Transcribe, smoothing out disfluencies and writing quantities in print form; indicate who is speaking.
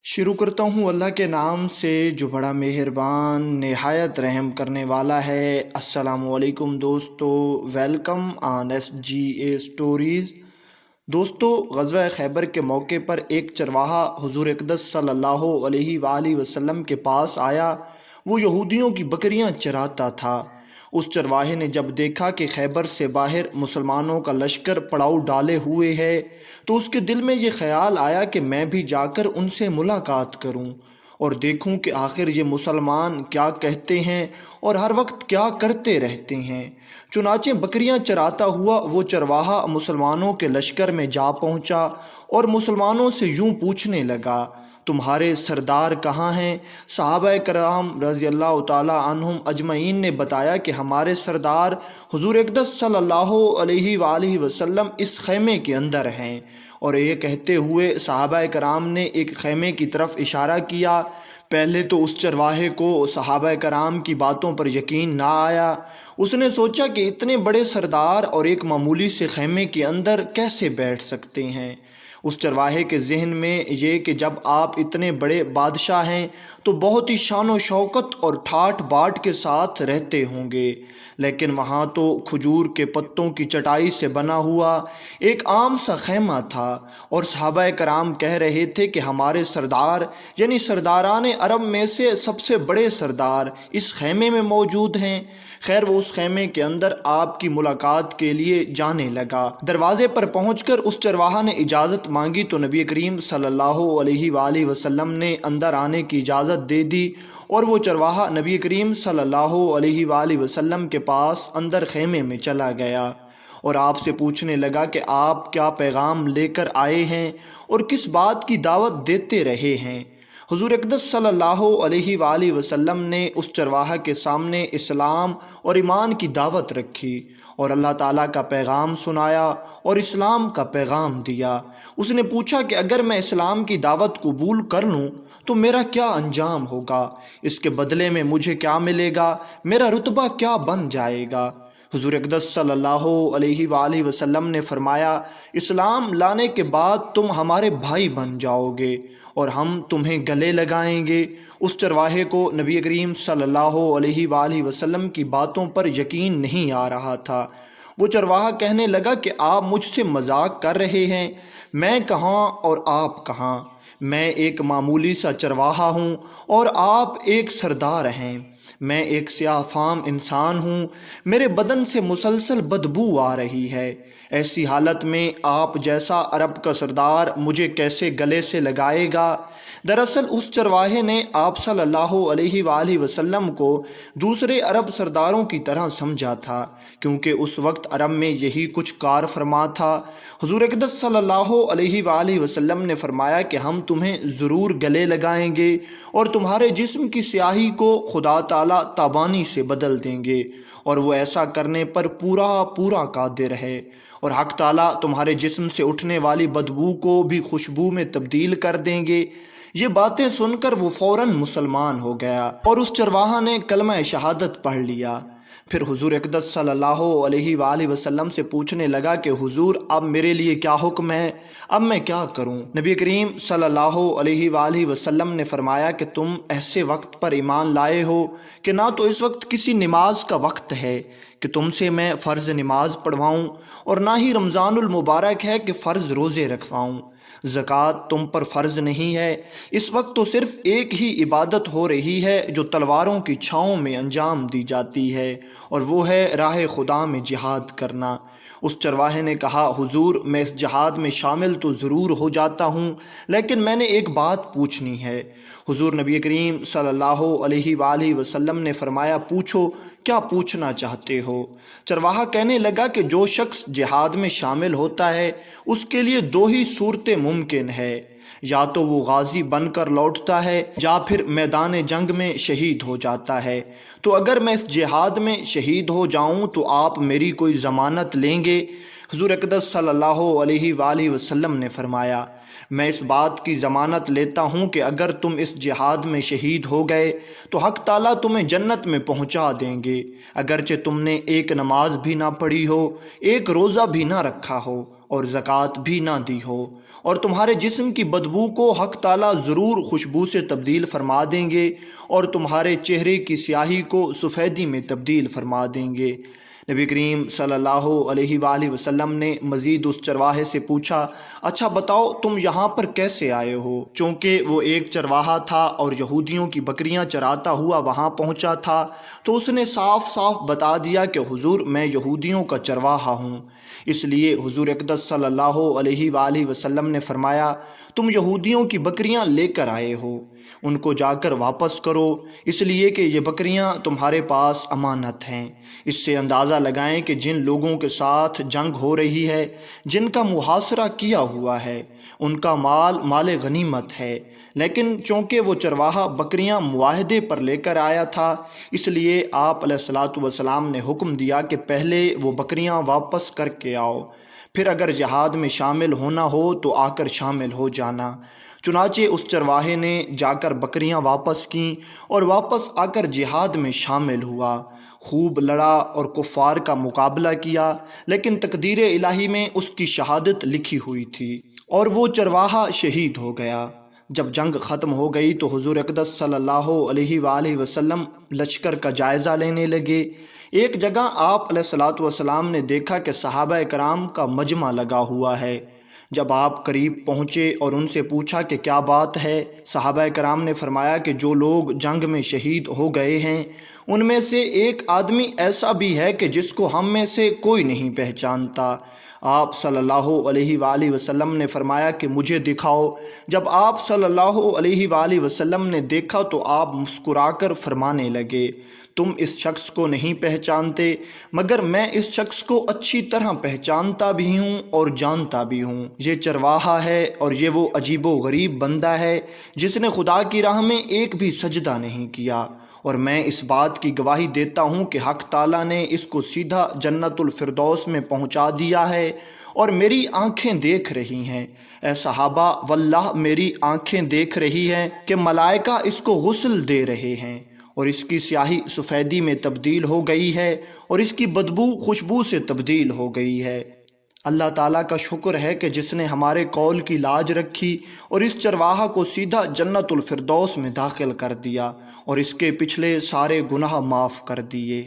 Speaker 1: शुरू करता हूँ अल्लाह के नाम से जो बड़ा मेहरबान नहायत रहम करने वाला है। अस्सलामुअलैकुम दोस्तों, वेलकम ऑन SGA स्टोरीज़। दोस्तों, ग़ज़वा खैबर के मौके पर एक चरवाहा हुज़ूर अक़दस सल्लल्लाहु अलैहि वसल्लम के पास आया। वो यहूदियों की बकरियां चराता था। उस चरवाहे ने जब देखा कि खैबर से बाहर मुसलमानों का लश्कर पड़ाव डाले हुए है, तो उसके दिल में ये ख्याल आया कि मैं भी जाकर उनसे मुलाकात करूं और देखूं कि आखिर ये मुसलमान क्या कहते हैं और हर वक्त क्या करते रहते हैं। चुनाचे बकरियां चराता हुआ वो चरवाहा मुसलमानों के लश्कर में जा पहुंचा और मुसलमानों से यूं पूछने लगा, तुम्हारे सरदार कहाँ हैं? सहाबा कराम रज़ियल्लाहु ताला अन्हुम अजमईन ने बताया कि हमारे सरदार हुज़ूर अक़दस सल्लल्लाहु अलैहि वसल्लम इस खैमे के अंदर हैं। और ये कहते हुए सहाबा कराम ने एक खैमे की तरफ इशारा किया। पहले तो उस चरवाहे को सहाबा कराम की बातों पर यकीन ना आया। उसने सोचा कि इतने बड़े सरदार और एक मामूली से खैमे के अंदर कैसे बैठ सकते हैं। उस चरवाहे के जहन में ये कि जब आप इतने बड़े बादशाह हैं तो बहुत ही शान व शौकत और ठाठ बाट के साथ रहते होंगे, लेकिन वहाँ तो खजूर के पत्तों की चटाई से बना हुआ एक आम सा खैमा था और सहाबा कराम कह रहे थे कि हमारे सरदार यानी सरदारान अरब में से सबसे बड़े सरदार इस खैमे में मौजूद हैं। खैर, वो उस खैमे के अंदर आपकी मुलाकात के लिए जाने लगा। दरवाजे पर पहुंचकर उस चरवाहा ने इजाज़त मांगी तो नबी करीम सल्लल्लाहु अलैहि वसल्लम ने अंदर आने की इजाज़त दे दी और वो चरवाहा नबी करीम सल्लल्लाहु अलैहि वसल्लम के पास अंदर खैमे में चला गया और आपसे पूछने लगा कि आप क्या पैगाम लेकर आए हैं और किस बात की दावत देते रहे हैं। हुज़ूर अक़दस सल्लल्लाहु अलैहि वसल्लम ने उस चरवाहा के सामने इस्लाम और ईमान की दावत रखी और अल्लाह ताला का पैगाम सुनाया और इस्लाम का पैगाम दिया। उसने पूछा कि अगर मैं इस्लाम की दावत कबूल कर लूँ तो मेरा क्या अंजाम होगा, इसके बदले में मुझे क्या मिलेगा, मेरा रुतबा क्या बन जाएगा। हुज़ूर अक़दस सल्लल्लाहु अलैहि वसल्लम ने फरमाया, इस्लाम लाने के बाद तुम हमारे भाई बन जाओगे और हम तुम्हें गले लगाएंगे। उस चरवाहे को नबी करीम सल्लल्लाहु अलैहि वसल्लम की बातों पर यकीन नहीं आ रहा था। वो चरवाहा कहने लगा कि आप मुझसे मजाक कर रहे हैं, मैं कहाँ और आप कहाँ। मैं एक मामूली सा चरवाहा हूँ और आप एक सरदार हैं। मैं एक स्याफ़ाम इंसान हूँ, मेरे बदन से मुसलसल बदबू आ रही है। ऐसी हालत में आप जैसा अरब का सरदार मुझे कैसे गले से लगाएगा। दरअसल उस चरवाहे ने आप सल्लल्लाहु अलैहि वसल्लम को दूसरे अरब सरदारों की तरह समझा था, क्योंकि उस वक्त अरब में यही कुछ कार फरमा था। हुज़ूर अक़दस सल्लल्लाहु अलैहि वसल्लम ने फरमाया कि हम तुम्हें ज़रूर गले लगाएंगे और तुम्हारे जिस्म की स्याही को खुदा ताला ताबानी से बदल देंगे और वो ऐसा करने पर पूरा पूरा कादिर है। और हक़ ताला तुम्हारे जिस्म से उठने वाली बदबू को भी खुशबू में तब्दील कर देंगे। ये बातें सुनकर वो फ़ौरन मुसलमान हो गया और उस चरवाहा ने कलमा शहादत पढ़ लिया। फिर हुज़ूर अक़दस सल्लल्लाहु अलैहि वसल्लम से पूछने लगा कि हुज़ूर, अब मेरे लिए क्या हुक्म है, अब मैं क्या करूं। नबी करीम सल्लल्लाहु अलैहि वसल्लम ने फरमाया कि तुम ऐसे वक्त पर ईमान लाए हो कि ना तो इस वक्त किसी नमाज का वक्त है कि तुमसे मैं फ़र्ज़ नमाज पढ़वाऊँ और ना ही रमज़ानुल मुबारक है कि फ़र्ज़ रोज़े रखवाऊँ। ज़कात तुम पर फ़र्ज़ नहीं है। इस वक्त तो सिर्फ़ एक ही इबादत हो रही है जो तलवारों की छाँव में अंजाम दी जाती है, और वो है राह खुदा में जिहाद करना। उस चरवाहे ने कहा, हुजूर, मैं इस जिहाद में शामिल तो ज़रूर हो जाता हूँ, लेकिन मैंने एक बात पूछनी है। हुजूर नबी करीम सल्लल्लाहु अलैहि वसल्लम ने फरमाया, पूछो, क्या पूछना चाहते हो। चरवाहा कहने लगा कि जो शख्स जिहाद में शामिल होता है उसके लिए दो ही सूरतें मुमकिन है, या तो वो गाजी बनकर लौटता है या फिर मैदान जंग में शहीद हो जाता है। तो अगर मैं इस जिहाद में शहीद हो जाऊं तो आप मेरी कोई ज़मानत लेंगे। हुज़ूर अक़दस सल्लल्लाहु अलैहि वसल्लम ने फरमाया, मैं इस बात की ज़मानत लेता हूँ कि अगर तुम इस जिहाद में शहीद हो गए तो हक़ ताला तुम्हें जन्नत में पहुँचा देंगे, अगरचे तुमने एक नमाज भी ना पढ़ी हो, एक रोज़ा भी ना रखा हो और ज़कात भी ना दी हो। اور تمہارے جسم کی بدبو کو حق تعالیٰ ضرور خوشبو سے تبدیل فرما دیں گے اور تمہارے چہرے کی سیاہی کو سفیدی میں تبدیل فرما دیں گے۔ نبی کریم صلی اللہ علیہ وآلہ وسلم نے مزید اس چرواہے سے پوچھا، اچھا بتاؤ تم یہاں پر کیسے آئے ہو؟ چونکہ وہ ایک چرواہا تھا اور یہودیوں کی بکریاں چراتا ہوا وہاں پہنچا تھا، تو اس نے صاف صاف بتا دیا کہ حضور میں یہودیوں کا چرواہا ہوں۔ اس لیے حضور اقدس صلی اللہ علیہ وآلہ وسلم نے فرمایا، تم یہودیوں کی بکریاں لے کر آئے ہو، ان کو جا کر واپس کرو، اس لیے کہ یہ بکریاں تمہارے پاس امانت ہیں۔ اس سے اندازہ لگائیں کہ جن لوگوں کے ساتھ جنگ ہو رہی ہے، جن کا محاصرہ کیا ہوا ہے، ان کا مال غنیمت ہے، لیکن چونکہ وہ چرواہا بکریاں معاہدے پر لے کر آیا تھا، اس لیے آپ علیہ الصلاۃ والسلام نے حکم دیا کہ پہلے وہ بکریاں واپس کر کے آؤ، پھر اگر جہاد میں شامل ہونا ہو تو آ کر شامل ہو جانا۔ چنانچہ اس چرواہے نے جا کر بکریاں واپس کیں اور واپس آ کر جہاد میں شامل ہوا، خوب لڑا اور کفار کا مقابلہ کیا، لیکن تقدیر الہی میں اس کی شہادت لکھی ہوئی تھی اور وہ چرواہا شہید ہو گیا۔ جب جنگ ختم ہو گئی تو حضور اقدس صلی اللہ علیہ وآلہ وسلم لشکر کا جائزہ لینے لگے۔ ایک جگہ آپ علیہ الصلاۃ والسلام نے دیکھا کہ صحابہ کرام کا مجمع لگا ہوا ہے۔ جب آپ قریب پہنچے اور ان سے پوچھا کہ کیا بات ہے، صحابہ کرام نے فرمایا کہ جو لوگ جنگ میں شہید ہو گئے ہیں ان میں سے ایک آدمی ایسا بھی ہے کہ جس کو ہم میں سے کوئی نہیں پہچانتا۔ آپ صلی اللہ علیہ وآلہ وسلم نے فرمایا کہ مجھے دکھاؤ۔ جب آپ صلی اللہ علیہ وآلہ وسلم نے دیکھا تو آپ مسکرا کر فرمانے لگے، تم اس شخص کو نہیں پہچانتے، مگر میں اس شخص کو اچھی طرح پہچانتا بھی ہوں اور جانتا بھی ہوں۔ یہ چرواہا ہے اور یہ وہ عجیب و غریب بندہ ہے جس نے خدا کی راہ میں ایک بھی سجدہ نہیں کیا، اور میں اس بات کی گواہی دیتا ہوں کہ حق تعالیٰ نے اس کو سیدھا جنت الفردوس میں پہنچا دیا ہے اور میری آنکھیں دیکھ رہی ہیں۔ اے صحابہ، واللہ میری آنکھیں دیکھ رہی ہیں کہ ملائکہ اس کو غسل دے رہے ہیں اور اس کی سیاہی سفیدی میں تبدیل ہو گئی ہے اور اس کی بدبو خوشبو سے تبدیل ہو گئی ہے۔ اللہ تعالیٰ کا شکر ہے کہ جس نے ہمارے قول کی لاج رکھی اور اس چرواہا کو سیدھا جنت الفردوس میں داخل کر دیا اور اس کے پچھلے سارے گناہ معاف کر دیے۔